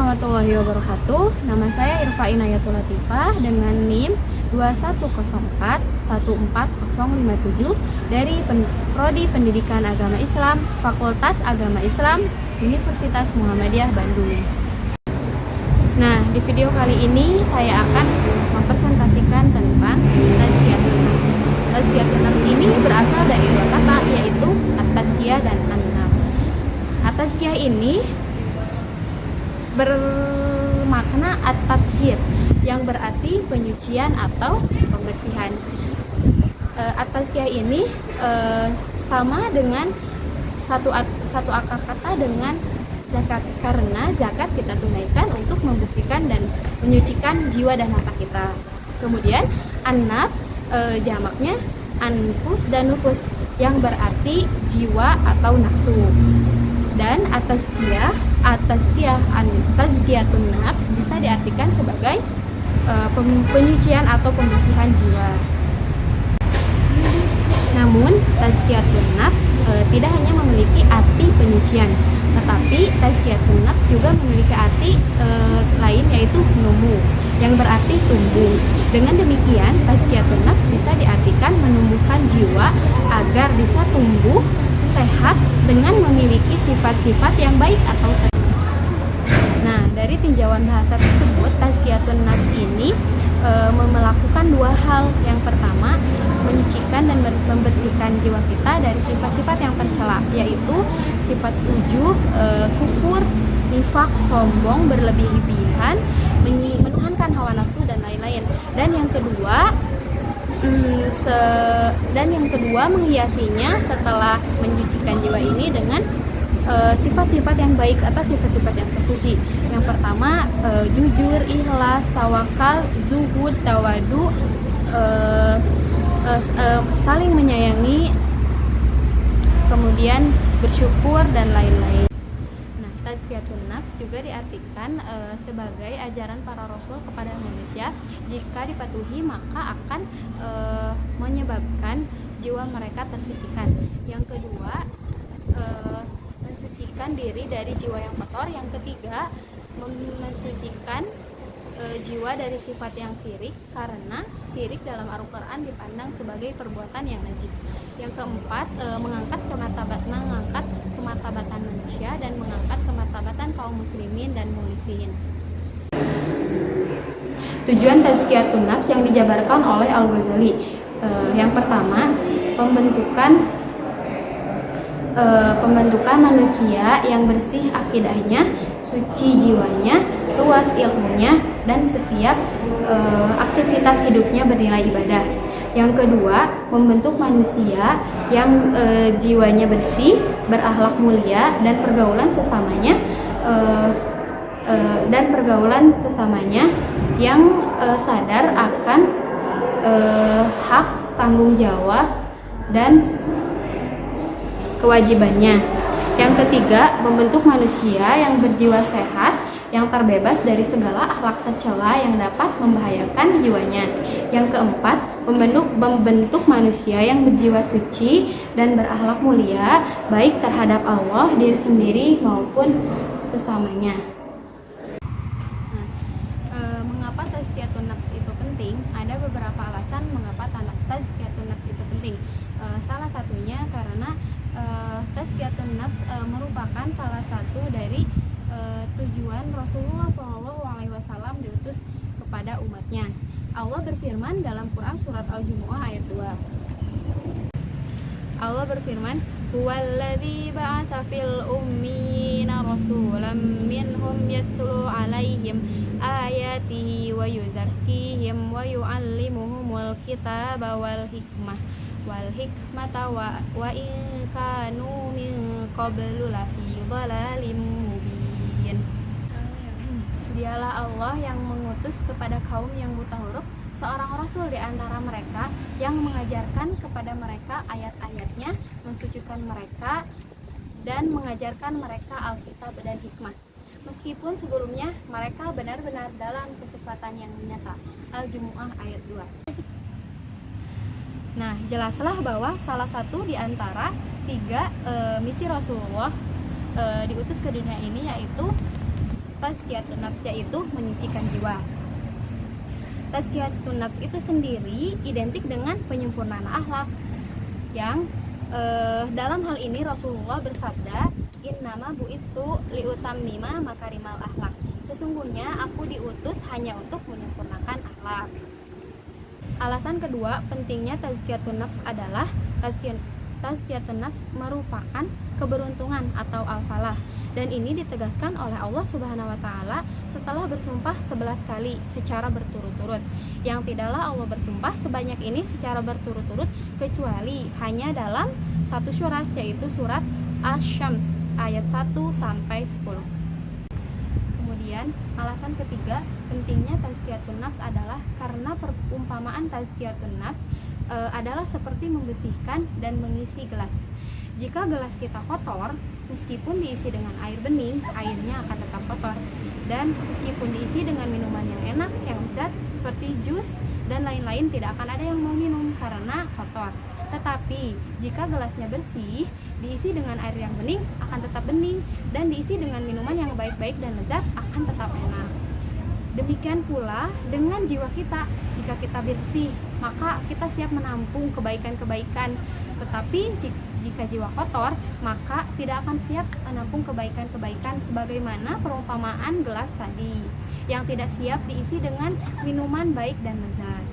warahmatullahi wabarakatuh. Nama saya Irfa Inayatul Latifah dengan NIM 2104-14057 dari Prodi Pendidikan Agama Islam, Fakultas Agama Islam, Universitas Muhammadiyah Bandung. Nah, di video kali ini saya akan mempresentasikan tentang Tazkiyatun Nafs. Tazkiyatun Nafs ini berasal dari dua kata, yaitu at-tazkiyah dan an-nafs. At-tazkiyah ini bermakna at-tathhir, yang berarti penyucian atau pembersihan. At-tazkiyah ini sama dengan satu akar kata dengan zakat, karena zakat kita tunaikan untuk membersihkan dan menyucikan jiwa dan harta kita. Kemudian an-nafs jamaknya anfus dan nufus, yang berarti jiwa atau nafsu. Dan tazkiyatun nafs bisa diartikan sebagai penyucian atau pembersihan jiwa. Namun tazkiyatun nafs tidak hanya memiliki arti penyucian, tetapi tazkiyatun nafs juga memiliki arti lain, yaitu numu, yang berarti tumbuh. Dengan demikian, tazkiyatun nafs bisa diartikan menumbuhkan jiwa agar bisa tumbuh sehat dengan memiliki sifat-sifat yang baik atau Nah, dari tinjauan bahasa tersebut, tazkiyatun nafs ini melakukan dua hal. Yang pertama, menyucikan dan membersihkan jiwa kita dari sifat-sifat yang tercela, yaitu sifat ujub, kufur, nifak, sombong, berlebih-lebihan, menuhankan hawa nafsu dan lain-lain. Dan yang kedua menghiasinya setelah menyucikan jiwa ini dengan sifat-sifat yang baik atau sifat-sifat yang terpuji. Yang pertama, jujur, ikhlas, tawakal, zuhud, tawadu, saling menyayangi, kemudian bersyukur dan lain-lain. Nah, tazkiyatun nafs juga diartikan sebagai ajaran para rasul kepada manusia. Jika dipatuhi, maka akan menyebabkan jiwa mereka tersucikan. Yang kedua, mensucikan diri dari jiwa yang kotor. Yang ketiga, mensucikan jiwa dari sifat yang syirik, karena syirik dalam Al-Quran dipandang sebagai perbuatan yang najis. Yang keempat, mengangkat kemartabatan manusia dan mengangkat kemartabatan kaum muslimin dan muhsinin. Tujuan tazkiyatun nafs yang dijabarkan oleh Al-Ghazali, yang pertama, pembentukan manusia yang bersih akidahnya, suci jiwanya, luas ilmunya, dan setiap aktivitas hidupnya bernilai ibadah. Yang kedua, membentuk manusia yang jiwanya bersih, berakhlak mulia, dan pergaulan sesamanya yang sadar akan hak, tanggung jawab, dan kewajibannya. Yang ketiga, membentuk manusia yang berjiwa sehat, yang terbebas dari segala akhlak tercela yang dapat membahayakan jiwanya. Yang keempat, membentuk manusia yang berjiwa suci dan berakhlak mulia, baik terhadap Allah, diri sendiri, maupun sesamanya. Mengapa tazkiyatun nafs itu penting? Ada beberapa alasan mengapa tazkiyatun nafs itu penting. Salah satunya karena tazkiyatun nafs merupakan salah satu dari tujuan Rasulullah SAW diutus kepada umatnya. Allah berfirman dalam Quran surat Al-Jumu'ah ayat 2. Allah berfirman, "Huwallazi ba'atsa fil ummiyina rasulan minhum yatlu 'alaihim ayatihi wa yuzakkihim wa yu'allimuhumul kitaba wal hikmata wa in kanu min qablu lafi dhalalin mubin." Dialah Allah yang mengutus kepada kaum yang buta huruf seorang rasul di antara mereka yang mengajarkan kepada mereka ayat-ayatnya, mensucikan mereka, dan mengajarkan mereka Alkitab dan hikmah. Meskipun sebelumnya mereka benar-benar dalam kesesatan yang nyata. Al-Jumu'ah ayat 2. Nah, jelaslah bahwa salah satu di antara tiga misi Rasulullah diutus ke dunia ini, yaitu tazkiyatun nafs, yaitu menyucikan jiwa. Tazkiyatun nafs itu sendiri identik dengan penyempurnaan akhlak, yang dalam hal ini Rasulullah bersabda, innama bu'itsu liutammima makarimal akhlak. Sesungguhnya aku diutus hanya untuk menyempurnakan akhlak. Alasan kedua pentingnya tazkiyatun nafs adalah tazkiyatun nafs merupakan keberuntungan atau al-falah, dan ini ditegaskan oleh Allah Subhanahu wa taala setelah bersumpah 11 kali secara berturut-turut. Yang tidaklah Allah bersumpah sebanyak ini secara berturut-turut kecuali hanya dalam satu surat, yaitu surat Asy-Syams ayat 1 sampai 10. Kemudian alasan ketiga pentingnya tazkiyatun nafs adalah karena perumpamaan tazkiyatun nafs adalah seperti membersihkan dan mengisi gelas. Jika gelas kita kotor, meskipun diisi dengan air bening, airnya akan tetap kotor. Dan meskipun diisi dengan minuman yang enak, yang lezat seperti jus dan lain-lain, tidak akan ada yang mau minum karena kotor. Tetapi jika gelasnya bersih, diisi dengan air yang bening, akan tetap bening, dan diisi dengan minuman yang baik-baik dan lezat, akan tetap enak. Demikian pula dengan jiwa kita, jika kita bersih, maka kita siap menampung kebaikan-kebaikan. Tetapi jika jiwa kotor, maka tidak akan siap menampung kebaikan-kebaikan, sebagaimana perumpamaan gelas tadi, yang tidak siap diisi dengan minuman baik dan lezat.